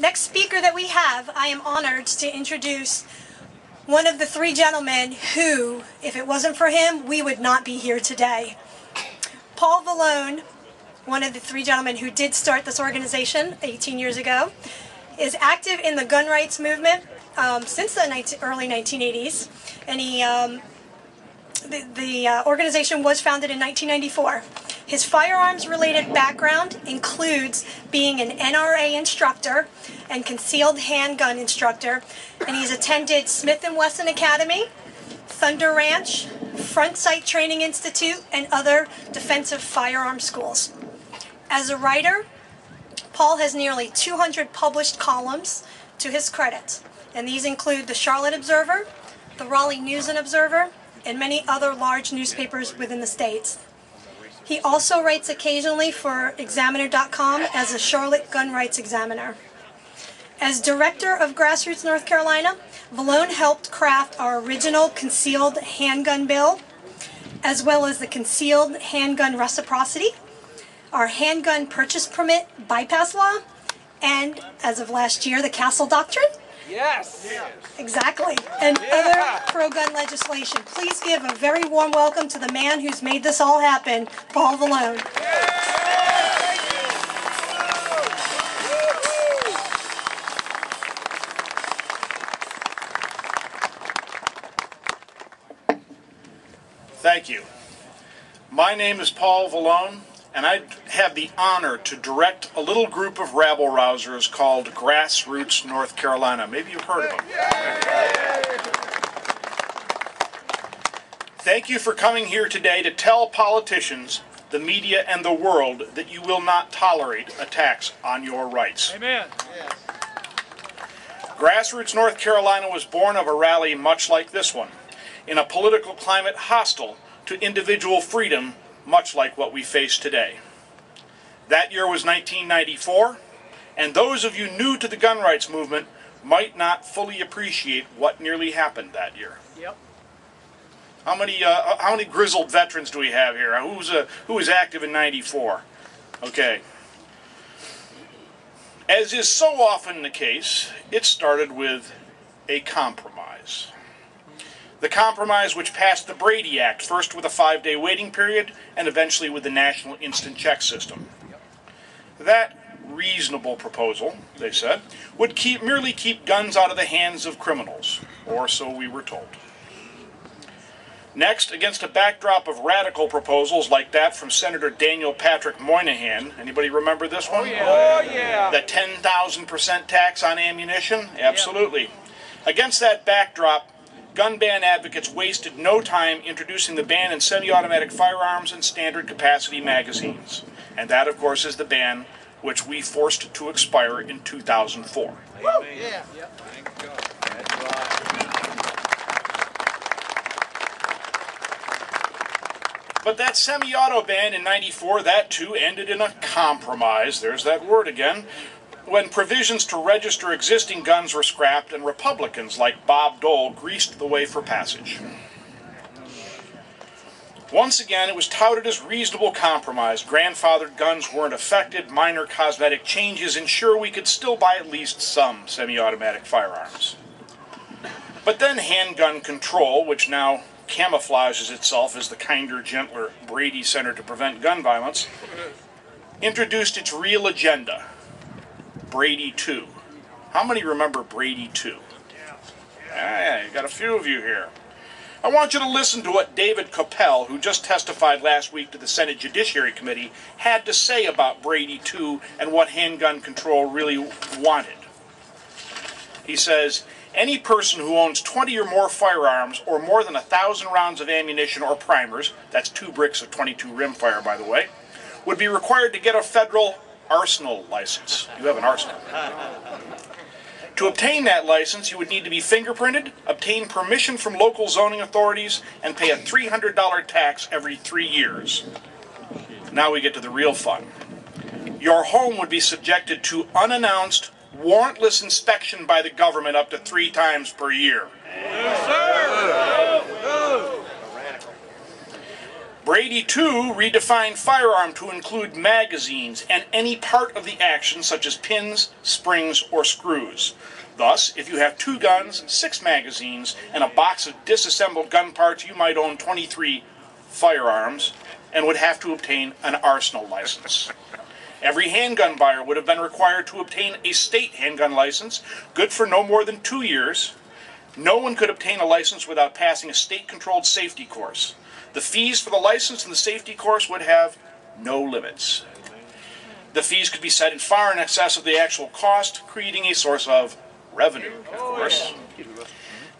next speaker that we have, I am honored to introduce one of the three gentlemen who, if it wasn't for him, we would not be here today. Paul Valone, one of the three gentlemen who did start this organization 18 years ago, is active in the gun rights movement since the early 1980s, and the organization was founded in 1994. His firearms-related background includes being an NRA instructor and concealed handgun instructor, and he's attended Smith & Wesson Academy, Thunder Ranch, Front Sight Training Institute, and other defensive firearm schools. As a writer, Paul has nearly 200 published columns to his credit, and these include the Charlotte Observer, the Raleigh News and Observer, and many other large newspapers within the states. He also writes occasionally for Examiner.com as a Charlotte Gun Rights Examiner. As director of Grassroots North Carolina, Valone helped craft our original concealed handgun bill, as well as the concealed handgun reciprocity, our handgun purchase permit bypass law, and, as of last year, the Castle Doctrine. Yes! Exactly. And other pro-gun legislation. Please give a very warm welcome to the man who's made this all happen, Paul Valone. Thank you. My name is Paul Valone, and I have the honor to direct a little group of rabble-rousers called Grassroots North Carolina. Maybe you've heard of them. Thank you for coming here today to tell politicians, the media, and the world that you will not tolerate attacks on your rights. Amen. Grassroots North Carolina was born of a rally much like this one, in a political climate hostile to individual freedom, much like what we face today. That year was 1994, and those of you new to the gun rights movement might not fully appreciate what nearly happened that year. Yep. How many grizzled veterans do we have here? Who was active in '94? Okay. As is so often the case, it started with a compromise. The compromise which passed the Brady Act, first with a 5-day waiting period, and eventually with the National Instant Check System. That reasonable proposal, they said, would merely keep guns out of the hands of criminals, or so we were told. Next, against a backdrop of radical proposals like that from Senator Daniel Patrick Moynihan, anybody remember this one? Oh, yeah. Oh, yeah. The 10,000% tax on ammunition? Absolutely. Yeah. Against that backdrop, gun ban advocates wasted no time introducing the ban in semi-automatic firearms and standard capacity magazines. And that, of course, is the ban which we forced to expire in 2004. Woo! Yeah. Yep. Thank God. That's right. But that semi-auto ban in '94, that too ended in a compromise, there's that word again, when provisions to register existing guns were scrapped and Republicans like Bob Dole greased the way for passage. Once again, it was touted as reasonable compromise. Grandfathered guns weren't affected. Minor cosmetic changes ensure we could still buy at least some semi-automatic firearms. But then handgun control, which now camouflages itself as the kinder, gentler Brady Center to Prevent Gun Violence, introduced its real agenda. Brady 2. How many remember Brady 2? Yeah, you got a few of you here. I want you to listen to what David Coppell, who just testified last week to the Senate Judiciary Committee, had to say about Brady 2 and what handgun control really wanted. He says, any person who owns 20 or more firearms or more than 1,000 rounds of ammunition or primers, that's 2 bricks of .22 rimfire, by the way, would be required to get a federal arsenal license. You have an arsenal. To obtain that license, you would need to be fingerprinted, obtain permission from local zoning authorities, and pay a $300 tax every 3 years. Now we get to the real fun. Your home would be subjected to unannounced, warrantless inspection by the government up to 3 times per year. Yes, sir. Brady, too, redefined firearm to include magazines and any part of the action, such as pins, springs, or screws. Thus, if you have 2 guns, 6 magazines, and a box of disassembled gun parts, you might own 23 firearms and would have to obtain an arsenal license. Every handgun buyer would have been required to obtain a state handgun license, good for no more than 2 years. No one could obtain a license without passing a state-controlled safety course. The fees for the license and the safety course would have no limits. The fees could be set in far in excess of the actual cost, creating a source of revenue, of course.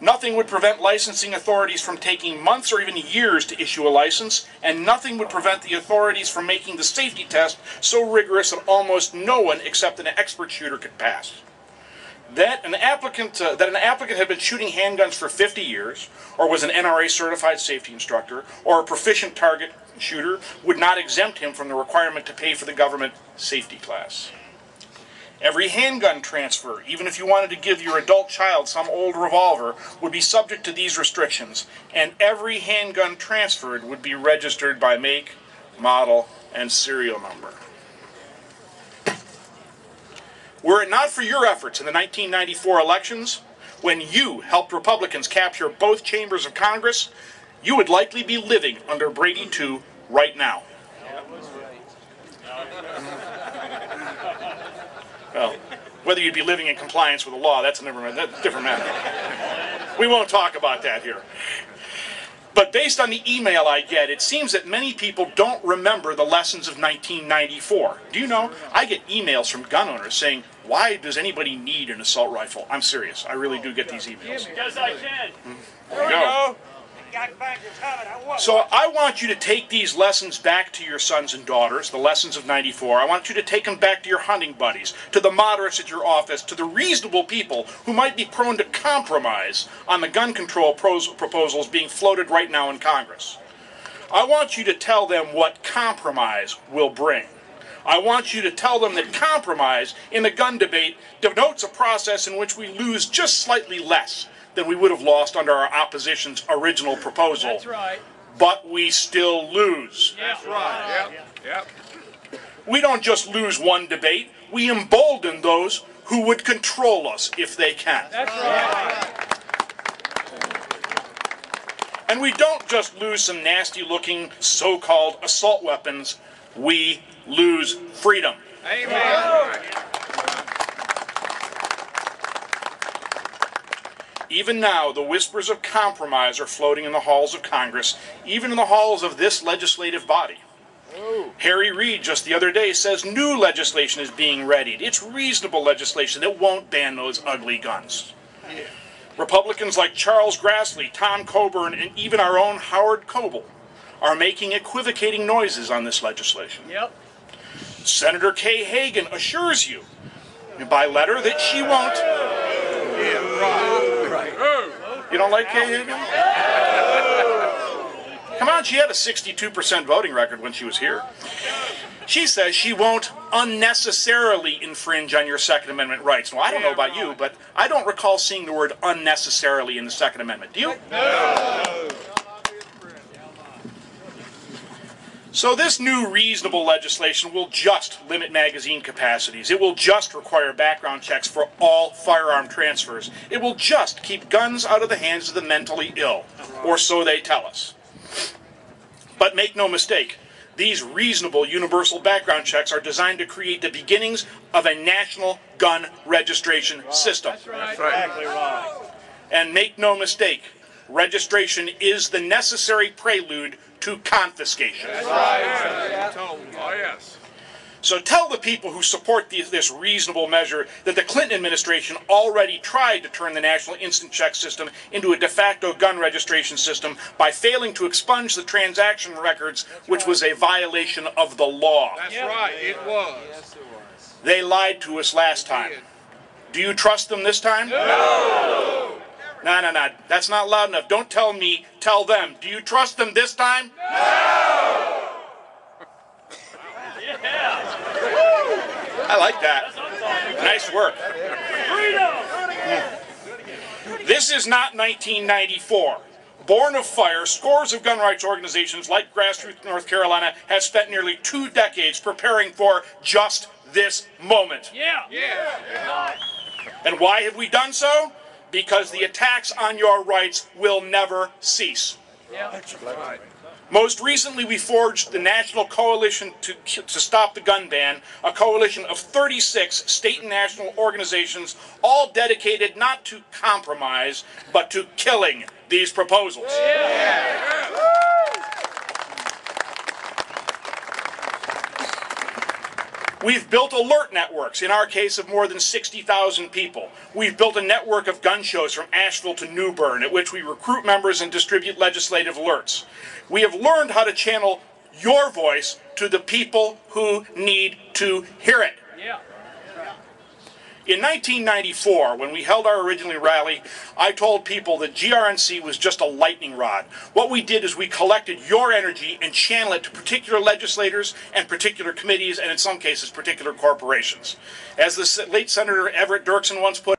Nothing would prevent licensing authorities from taking months or even years to issue a license, and nothing would prevent the authorities from making the safety test so rigorous that almost no one except an expert shooter could pass. That an applicant had been shooting handguns for 50 years, or was an NRA certified safety instructor, or a proficient target shooter would not exempt him from the requirement to pay for the government safety class. Every handgun transfer, even if you wanted to give your adult child some old revolver, would be subject to these restrictions, and every handgun transferred would be registered by make, model, and serial number. Were it not for your efforts in the 1994 elections, when you helped Republicans capture both chambers of Congress, you would likely be living under Brady II right now. Well, whether you'd be living in compliance with the law, that's a different matter. We won't talk about that here. But based on the email I get, it seems that many people don't remember the lessons of 1994. Do you know, I get emails from gun owners saying, why does anybody need an assault rifle? I'm serious. I really do get these emails. Because I can. There we go. So I want you to take these lessons back to your sons and daughters, the lessons of 94. I want you to take them back to your hunting buddies, to the moderates at your office, to the reasonable people who might be prone to compromise on the gun control proposals being floated right now in Congress. I want you to tell them what compromise will bring. I want you to tell them that compromise in the gun debate denotes a process in which we lose just slightly less than we would have lost under our opposition's original proposal. That's right. But we still lose. That's right. Yep. We don't just lose one debate, we embolden those who would control us if they can. That's right. And we don't just lose some nasty-looking so-called assault weapons, we lose freedom. Amen. Even now, the whispers of compromise are floating in the halls of Congress, even in the halls of this legislative body. Harry Reid just the other day says new legislation is being readied. It's reasonable legislation that won't ban those ugly guns. Republicans like Charles Grassley, Tom Coburn, and even our own Howard Coble are making equivocating noises on this legislation. Yep. Senator Kay Hagan assures you by letter that she won't. You don't like Kay Hagan? Come on, she had a 62% voting record when she was here. She says she won't unnecessarily infringe on your Second Amendment rights. Well, I don't know about you, but I don't recall seeing the word unnecessarily in the Second Amendment. Do you? No. So this new reasonable legislation will just limit magazine capacities. It will just require background checks for all firearm transfers. It will just keep guns out of the hands of the mentally ill, or so they tell us. But make no mistake, these reasonable universal background checks are designed to create the beginnings of a national gun registration system. That's right. Exactly right. And make no mistake, registration is the necessary prelude to confiscation. That's right. Oh, yes. So tell the people who support this reasonable measure that the Clinton administration already tried to turn the National Instant Check System into a de facto gun registration system by failing to expunge the transaction records, which was a violation of the law. That's right. It was. They lied to us last time. Do you trust them this time? No. No. That's not loud enough. Don't tell me. Tell them. Do you trust them this time? No. I like that. Nice work. This is not 1994. Born of fire, scores of gun rights organizations like Grassroots North Carolina have spent nearly 2 decades preparing for just this moment. Yeah. And why have we done so? Because the attacks on your rights will never cease. Yeah. Right. Most recently, we forged the National Coalition to Stop the Gun Ban, a coalition of 36 state and national organizations, all dedicated not to compromise, but to killing these proposals. We've built alert networks, in our case of more than 60,000 people. We've built a network of gun shows from Asheville to New Bern, at which we recruit members and distribute legislative alerts. We have learned how to channel your voice to the people who need to hear it. Yeah. In 1994, when we held our original rally, I told people that GRNC was just a lightning rod. What we did is we collected your energy and channeled it to particular legislators and particular committees, and in some cases, particular corporations. As the late Senator Everett Dirksen once put